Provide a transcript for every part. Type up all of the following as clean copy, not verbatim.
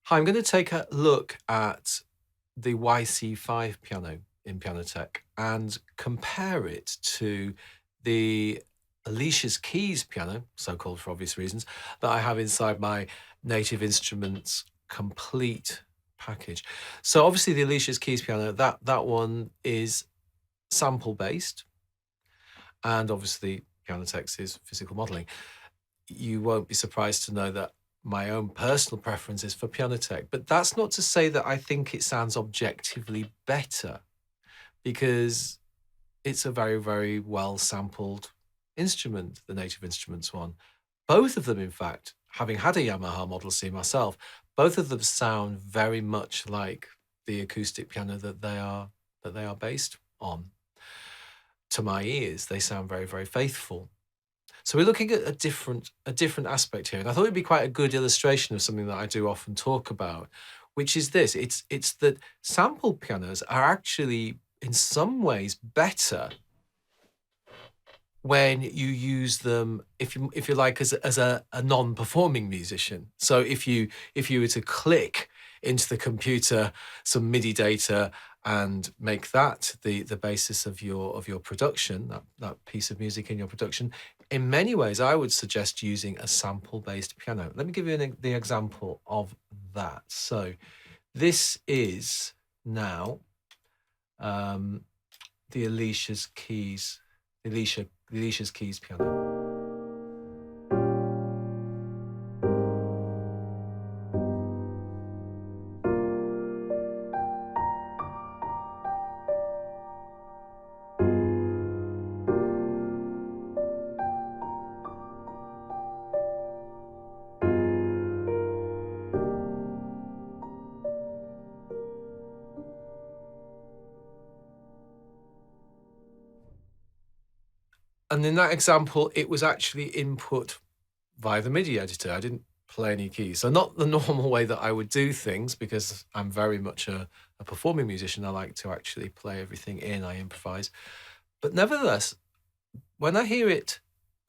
Hi, I'm going to take a look at the YC5 piano in Pianoteq and compare it to the Alicia's Keys piano, so-called for obvious reasons, that I have inside my Native Instruments complete package. So obviously the Alicia's Keys piano, that one is sample-based, and obviously Pianoteq's is physical modeling. You won't be surprised to know that my own personal preference is for Pianoteq, but that's not to say that I think it sounds objectively better, because it's a very, very well sampled instrument, the Native Instruments one. Both of them, in fact, having had a Yamaha Model C myself, both of them sound very much like the acoustic piano that they are based on. To my ears, they sound very, very faithful. So we're looking at a different aspect here, and I thought it'd be quite a good illustration of something that I do often talk about, which is this: it's that sample pianos are actually in some ways better when you use them, if you like, as a non-performing musician. So if you were to click into the computer some MIDI data and make that the basis of your production, that piece of music in your production, in many ways I would suggest using a sample-based piano. Let me give you the example of that. So this is now the Alicia's Keys, Alicia's Keys piano. And in that example, it was actually input via the MIDI editor. I didn't play any keys. So not the normal way that I would do things, because I'm very much a performing musician. I like to actually play everything in, I improvise. But nevertheless, when I hear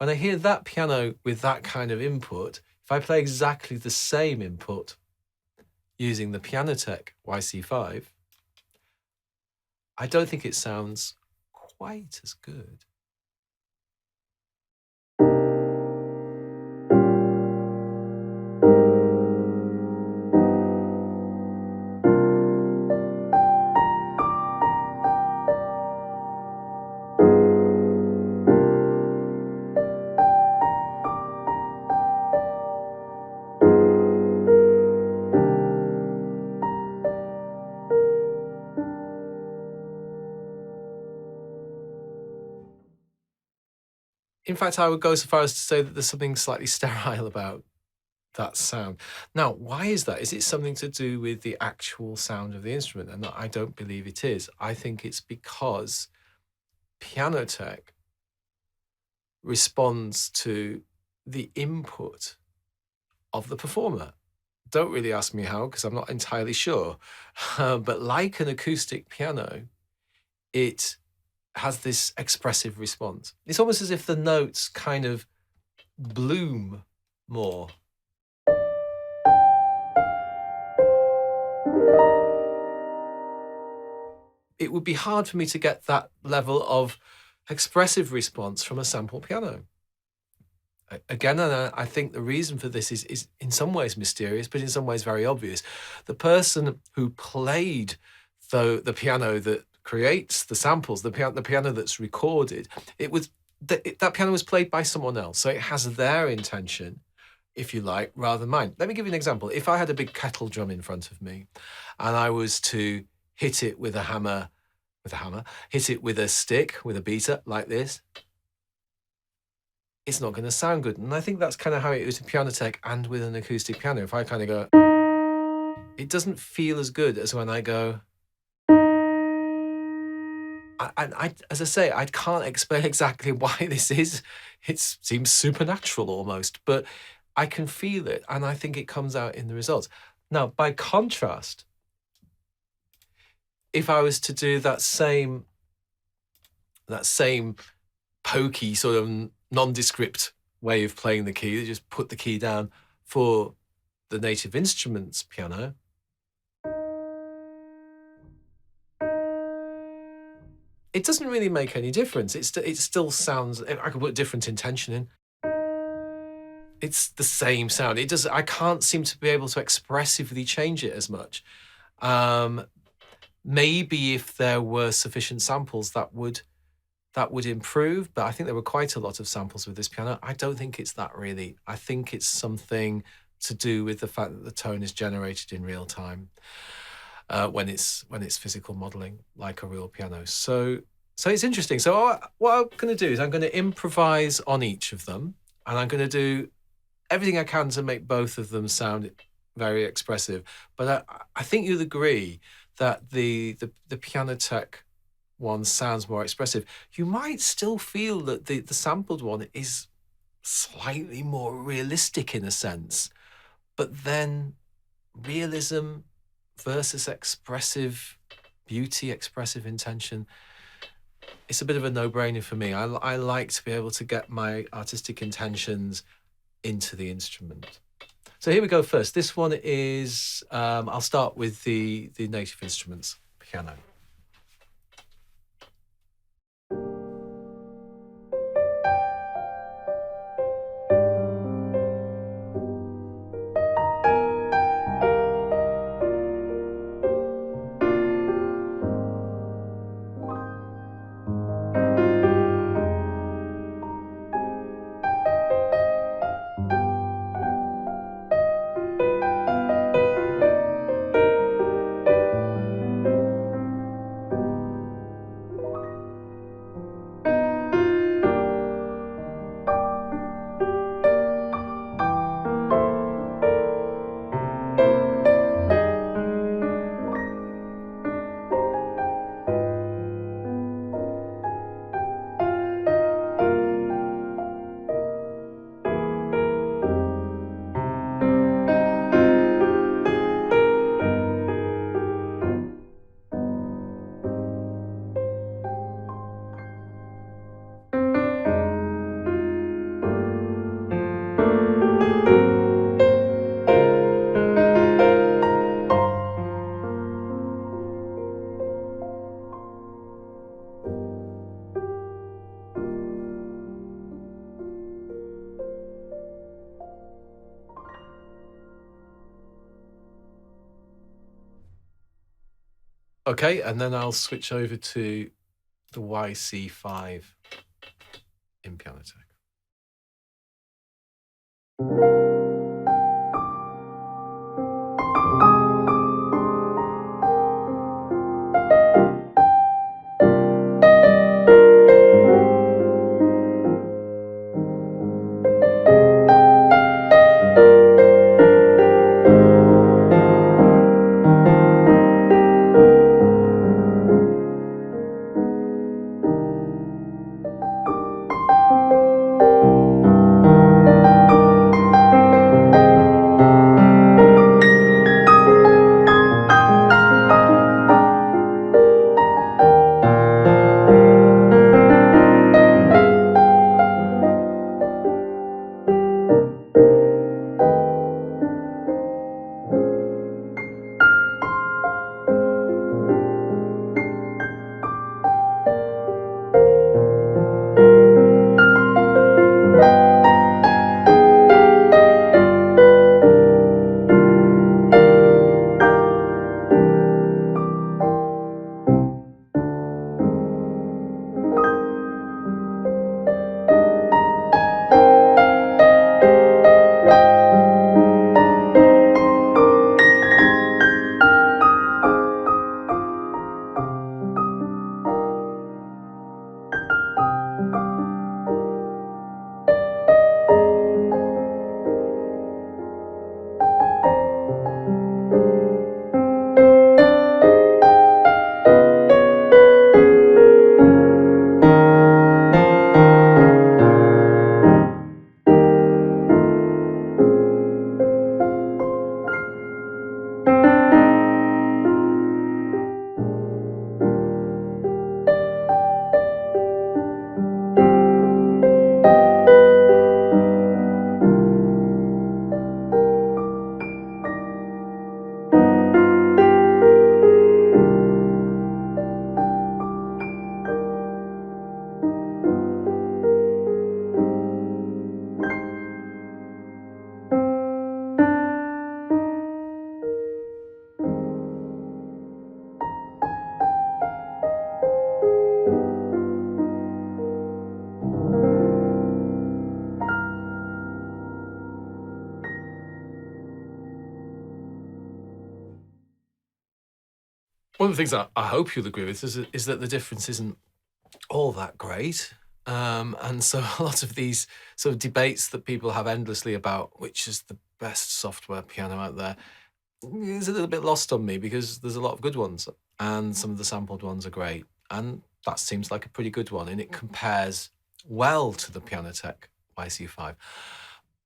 that piano with that kind of input, if I play exactly the same input using the Pianoteq YC5, I don't think it sounds quite as good. In fact, I would go so far as to say that there's something slightly sterile about that sound. Now, why is that? Is it something to do with the actual sound of the instrument? And I don't believe it is. I think it's because Pianoteq responds to the input of the performer. Don't really ask me how, because I'm not entirely sure. But like an acoustic piano, it has this expressive response. It's almost as if the notes kind of bloom more. It would be hard for me to get that level of expressive response from a sample piano. Again, and I think the reason for this is in some ways mysterious, but in some ways very obvious. The person who played the piano that creates the samples, the piano that's recorded, that piano was played by someone else, so it has their intention, if you like, rather than mine. Let me give you an example. If I had a big kettle drum in front of me, and I was to hit it with a hammer, hit it with a stick, with a beater, like this, it's not going to sound good. And I think that's kind of how it is with Pianoteq and with an acoustic piano. If I kind of go, it doesn't feel as good as when I go. As I say, I can't explain exactly why this is. It seems supernatural almost, but I can feel it, and I think it comes out in the results. Now, by contrast, if I was to do that same pokey sort of nondescript way of playing the key, just put the key down for the Native Instruments piano, it doesn't really make any difference. It still sounds, I could put different intention in. It's the same sound. It does. I can't seem to be able to expressively change it as much. Maybe if there were sufficient samples, that would improve. But I think there were quite a lot of samples with this piano. I don't think it's that really. I think it's something to do with the fact that the tone is generated in real time when it's physical modeling like a real piano. So it's interesting. So what I'm going to do is I'm going to improvise on each of them, and I'm going to do everything I can to make both of them sound very expressive. But I think you'll agree that the Pianoteq one sounds more expressive. You might still feel that the sampled one is slightly more realistic in a sense, but then realism versus expressive beauty, expressive intention, it's a bit of a no-brainer for me. I like to be able to get my artistic intentions into the instrument. So here we go first. This one is, I'll start with the Native Instruments piano. Okay, and then I'll switch over to the YC5 in Pianoteq. One of the things that I hope you'll agree with is that the difference isn't all that great. And so a lot of these sort of debates that people have endlessly about which is the best software piano out there is a little bit lost on me, because there's a lot of good ones and some of the sampled ones are great. And that seems like a pretty good one, and it compares well to the Pianoteq YC5.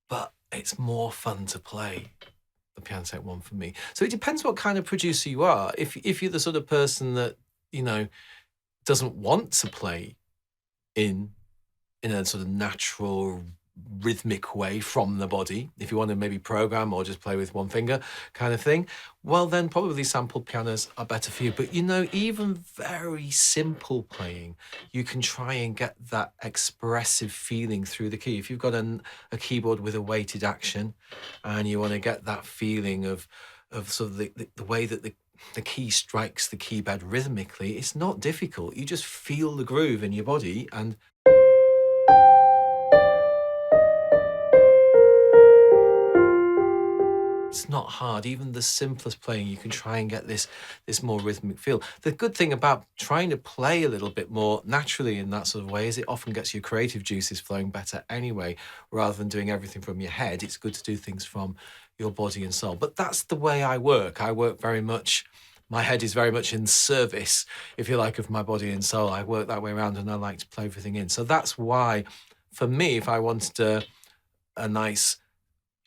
But it's more fun to play the Pianoteq one for me. So it depends what kind of producer you are. If you're the sort of person that, you know, doesn't want to play in a sort of natural rhythmic way from the body, if you want to maybe program or just play with one finger kind of thing, well then probably sampled pianos are better for you. But you know, even very simple playing, you can try and get that expressive feeling through the key. If you've got a keyboard with a weighted action and you want to get that feeling of sort of the way that the key strikes the key bed rhythmically, it's not difficult. You just feel the groove in your body, and it's not hard. Even the simplest playing, you can try and get this more rhythmic feel. The good thing about trying to play a little bit more naturally in that sort of way is it often gets your creative juices flowing better anyway, rather than doing everything from your head. It's good to do things from your body and soul. But that's the way I work. I work very much, my head is very much in service, if you like, of my body and soul. I work that way around, and I like to play everything in. So that's why, for me, if I wanted a nice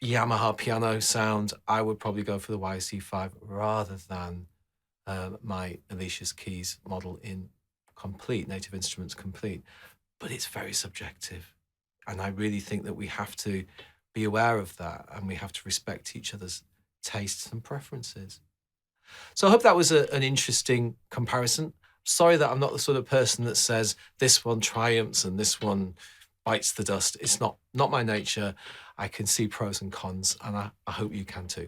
Yamaha piano sound, I would probably go for the YC5 rather than my Alicia's Keys model in Complete, Native Instruments Complete. But it's very subjective. And I really think that we have to be aware of that, and we have to respect each other's tastes and preferences. So I hope that was an interesting comparison. Sorry that I'm not the sort of person that says this one triumphs and this one bites the dust. It's not my nature. I can see pros and cons, and I hope you can too.